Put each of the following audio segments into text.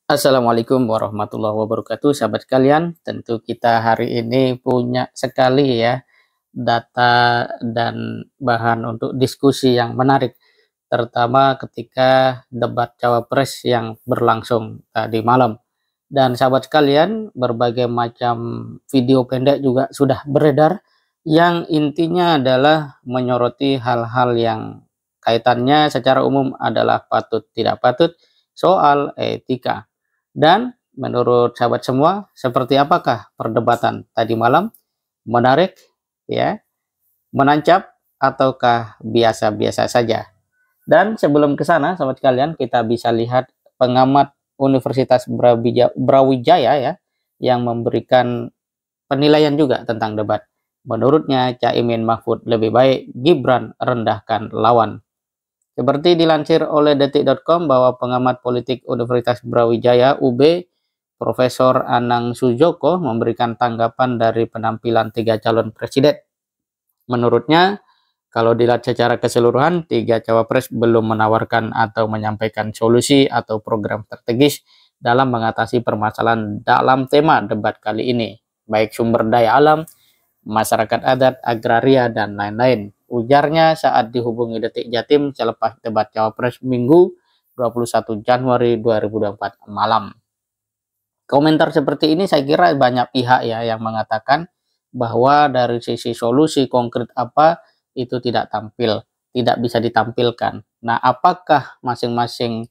Assalamualaikum warahmatullahi wabarakatuh, sahabat sekalian. Tentu kita hari ini punya sekali ya data dan bahan untuk diskusi yang menarik, terutama ketika debat cawapres yang berlangsung tadi malam. Dan sahabat sekalian, berbagai macam video pendek juga sudah beredar yang intinya adalah menyoroti hal-hal yang kaitannya secara umum adalah patut tidak patut soal etika. Dan menurut sahabat semua, seperti apakah perdebatan tadi malam? Menarik, ya, menancap, ataukah biasa-biasa saja? Dan sebelum ke sana, sahabat sekalian, kita bisa lihat pengamat Universitas Brawijaya ya, yang memberikan penilaian juga tentang debat. Menurutnya, Caimin Mahfud lebih baik, Gibran rendahkan lawan. Seperti dilansir oleh detik.com bahwa pengamat politik Universitas Brawijaya UB, Profesor Anang Sujoko memberikan tanggapan dari penampilan tiga calon presiden. Menurutnya, kalau dilihat secara keseluruhan, tiga cawapres belum menawarkan atau menyampaikan solusi atau program strategis dalam mengatasi permasalahan dalam tema debat kali ini, baik sumber daya alam, masyarakat adat, agraria, dan lain-lain. Ujarnya saat dihubungi Detik Jatim selepas debat cawapres Minggu 21 Januari 2024 malam. Komentar seperti ini saya kira banyak pihak ya yang mengatakan bahwa dari sisi solusi konkret apa itu tidak bisa ditampilkan. Nah, apakah masing-masing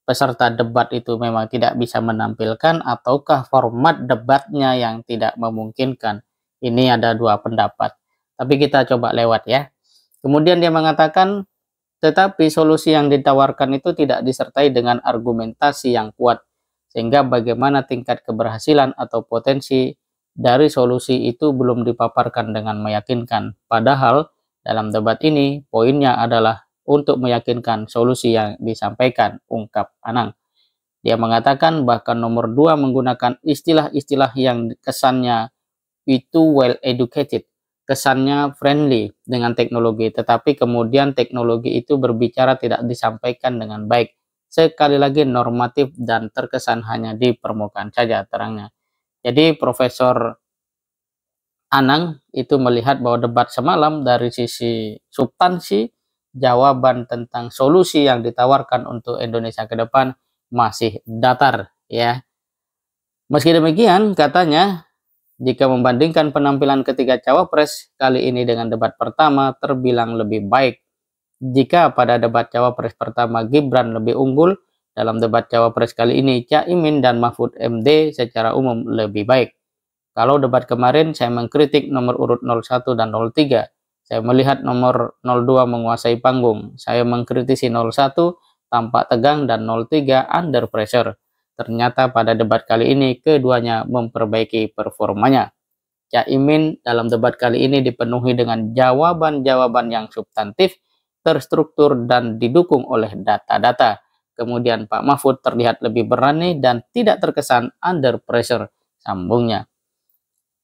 peserta debat itu memang tidak bisa menampilkan ataukah format debatnya yang tidak memungkinkan? Ini ada dua pendapat. Tapi kita coba lewat ya. Kemudian dia mengatakan, tetapi solusi yang ditawarkan itu tidak disertai dengan argumentasi yang kuat. Sehingga bagaimana tingkat keberhasilan atau potensi dari solusi itu belum dipaparkan dengan meyakinkan. Padahal dalam debat ini poinnya adalah untuk meyakinkan solusi yang disampaikan, ungkap Anang. Dia mengatakan bahkan nomor 2 menggunakan istilah-istilah yang kesannya itu well educated, kesannya friendly dengan teknologi, tetapi kemudian teknologi itu berbicara tidak disampaikan dengan baik. Sekali lagi normatif dan terkesan hanya di permukaan saja, terangnya. Jadi Profesor Anang itu melihat bahwa debat semalam dari sisi substansi, jawaban tentang solusi yang ditawarkan untuk Indonesia ke depan masih datar ya. Meski demikian, katanya jika membandingkan penampilan ketiga cawapres kali ini dengan debat pertama terbilang lebih baik. Jika pada debat cawapres pertama Gibran lebih unggul, dalam debat cawapres kali ini Caimin dan Mahfud MD secara umum lebih baik. Kalau debat kemarin saya mengkritik nomor urut 01 dan 03. Saya melihat nomor 02 menguasai panggung. Saya mengkritisi 01 tampak tegang dan 03 under pressure. Ternyata pada debat kali ini keduanya memperbaiki performanya. Caimin dalam debat kali ini dipenuhi dengan jawaban-jawaban yang substantif, terstruktur, dan didukung oleh data-data. Kemudian Pak Mahfud terlihat lebih berani dan tidak terkesan under pressure, sambungnya.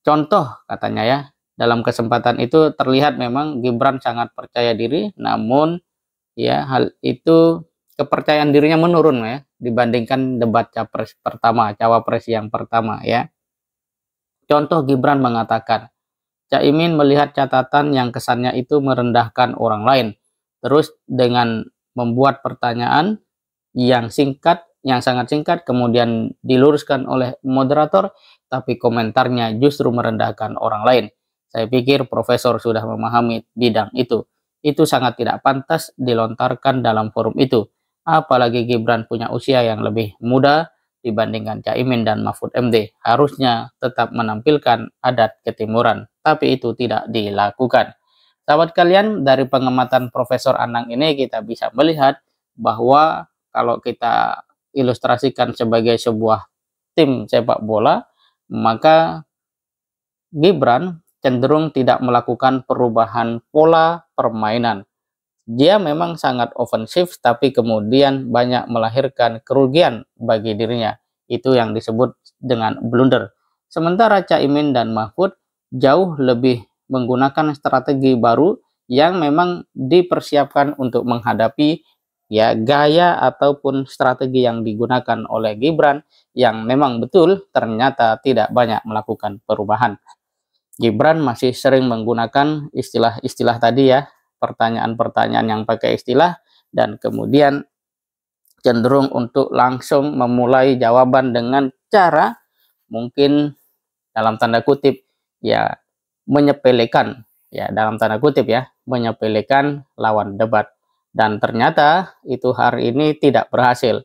Contoh katanya ya, dalam kesempatan itu terlihat memang Gibran sangat percaya diri, namun ya hal itu kepercayaan dirinya menurun ya dibandingkan debat cawapres yang pertama ya. Contoh Gibran mengatakan, Caimin melihat catatan yang kesannya itu merendahkan orang lain. Terus dengan membuat pertanyaan yang singkat, yang sangat singkat, kemudian diluruskan oleh moderator, tapi komentarnya justru merendahkan orang lain. Saya pikir profesor sudah memahami bidang itu. Itu sangat tidak pantas dilontarkan dalam forum itu. Apalagi Gibran punya usia yang lebih muda dibandingkan Caimin dan Mahfud MD. Harusnya tetap menampilkan adat ketimuran, tapi itu tidak dilakukan. Sahabat kalian, dari pengamatan Profesor Anang ini kita bisa melihat bahwa kalau kita ilustrasikan sebagai sebuah tim sepak bola, maka Gibran cenderung tidak melakukan perubahan pola permainan. Dia memang sangat ofensif, tapi kemudian banyak melahirkan kerugian bagi dirinya. Itu yang disebut dengan blunder. Sementara Caimin dan Mahfud jauh lebih menggunakan strategi baru yang memang dipersiapkan untuk menghadapi ya gaya ataupun strategi yang digunakan oleh Gibran yang memang betul ternyata tidak banyak melakukan perubahan. Gibran masih sering menggunakan istilah-istilah tadi ya, pertanyaan-pertanyaan yang pakai istilah, dan kemudian cenderung untuk langsung memulai jawaban dengan cara mungkin dalam tanda kutip ya menyepelekan, ya dalam tanda kutip ya, menyepelekan lawan debat. Dan ternyata itu hari ini tidak berhasil.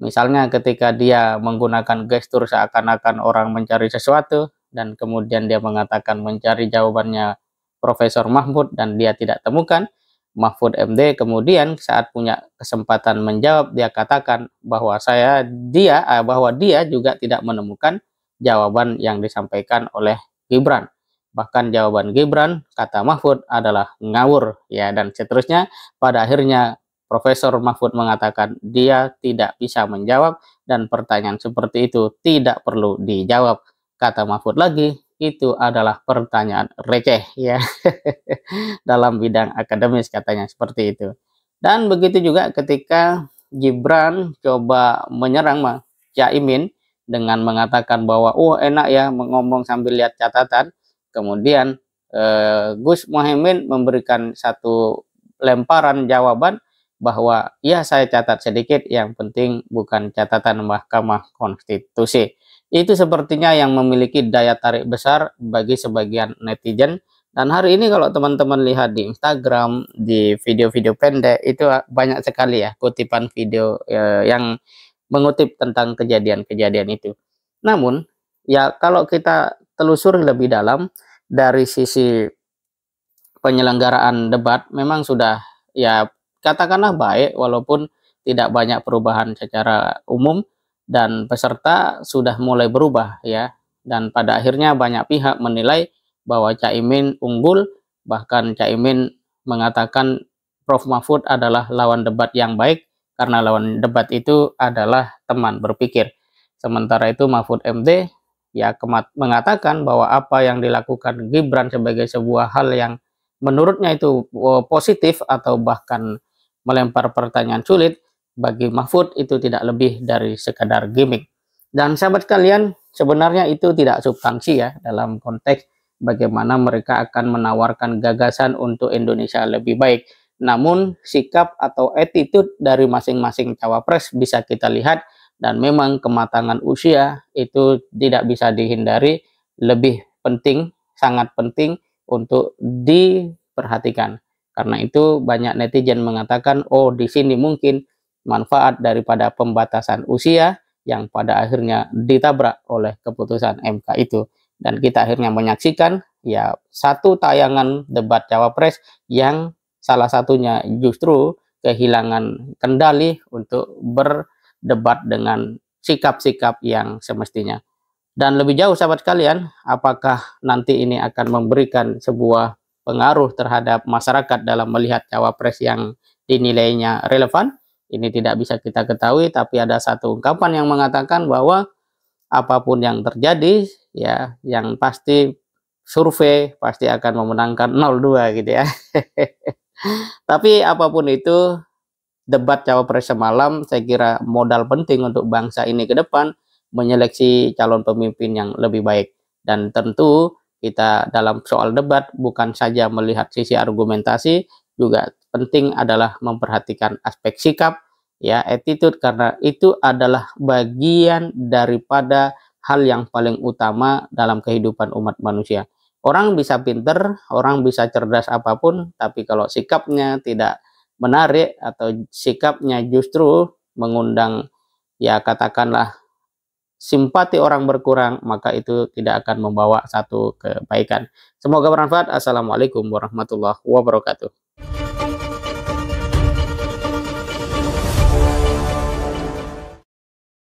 Misalnya ketika dia menggunakan gestur seakan-akan orang mencari sesuatu dan kemudian dia mengatakan mencari jawabannya Profesor Mahfud dan dia tidak temukan, Mahfud MD kemudian saat punya kesempatan menjawab dia katakan bahwa bahwa dia juga tidak menemukan jawaban yang disampaikan oleh Gibran. Bahkan jawaban Gibran kata Mahfud adalah ngawur ya, dan seterusnya. Pada akhirnya Profesor Mahfud mengatakan dia tidak bisa menjawab dan pertanyaan seperti itu tidak perlu dijawab. Kata Mahfud lagi, itu adalah pertanyaan receh ya. Dalam bidang akademis katanya seperti itu. Dan begitu juga ketika Gibran coba menyerang Caimin dengan mengatakan bahwa oh enak ya ngomong sambil lihat catatan. Kemudian Gus Muhaimin memberikan satu lemparan jawaban bahwa ya saya catat sedikit, yang penting bukan catatan Mahkamah Konstitusi. Itu sepertinya yang memiliki daya tarik besar bagi sebagian netizen. Dan hari ini kalau teman-teman lihat di Instagram, di video-video pendek, itu banyak sekali ya kutipan video yang mengutip tentang kejadian-kejadian itu. Namun, ya kalau kita telusuri lebih dalam dari sisi penyelenggaraan debat, memang sudah ya katakanlah baik walaupun tidak banyak perubahan secara umum, dan peserta sudah mulai berubah ya, dan pada akhirnya banyak pihak menilai bahwa Caimin unggul, bahkan Caimin mengatakan Prof Mahfud adalah lawan debat yang baik karena lawan debat itu adalah teman berpikir. Sementara itu Mahfud MD ya mengatakan bahwa apa yang dilakukan Gibran sebagai sebuah hal yang menurutnya itu positif atau bahkan melempar pertanyaan sulit, bagi Mahfud itu tidak lebih dari sekadar gimmick. Dan sahabat kalian, sebenarnya itu tidak substansi ya dalam konteks bagaimana mereka akan menawarkan gagasan untuk Indonesia lebih baik. Namun sikap atau attitude dari masing-masing cawapres bisa kita lihat, dan memang kematangan usia itu tidak bisa dihindari, lebih penting, sangat penting untuk diperhatikan. Karena itu banyak netizen mengatakan, oh di sini mungkin manfaat daripada pembatasan usia yang pada akhirnya ditabrak oleh keputusan MK itu. Dan kita akhirnya menyaksikan ya satu tayangan debat cawapres yang salah satunya justru kehilangan kendali untuk berdebat dengan sikap-sikap yang semestinya. Dan lebih jauh sahabat kalian, apakah nanti ini akan memberikan sebuah pengaruh terhadap masyarakat dalam melihat cawapres yang dinilainya relevan? Ini tidak bisa kita ketahui, tapi ada satu ungkapan yang mengatakan bahwa apapun yang terjadi, ya yang pasti survei pasti akan memenangkan 02 gitu ya. Tapi apapun itu, debat cawapres semalam saya kira modal penting untuk bangsa ini ke depan, menyeleksi calon pemimpin yang lebih baik. Dan tentu kita dalam soal debat bukan saja melihat sisi argumentasi, juga penting adalah memperhatikan aspek sikap ya, attitude, karena itu adalah bagian daripada hal yang paling utama dalam kehidupan umat manusia. Orang bisa pinter, orang bisa cerdas apapun, tapi kalau sikapnya tidak menarik atau sikapnya justru mengundang ya katakanlah simpati orang berkurang, maka itu tidak akan membawa satu kebaikan. Semoga bermanfaat. Assalamualaikum warahmatullahi wabarakatuh.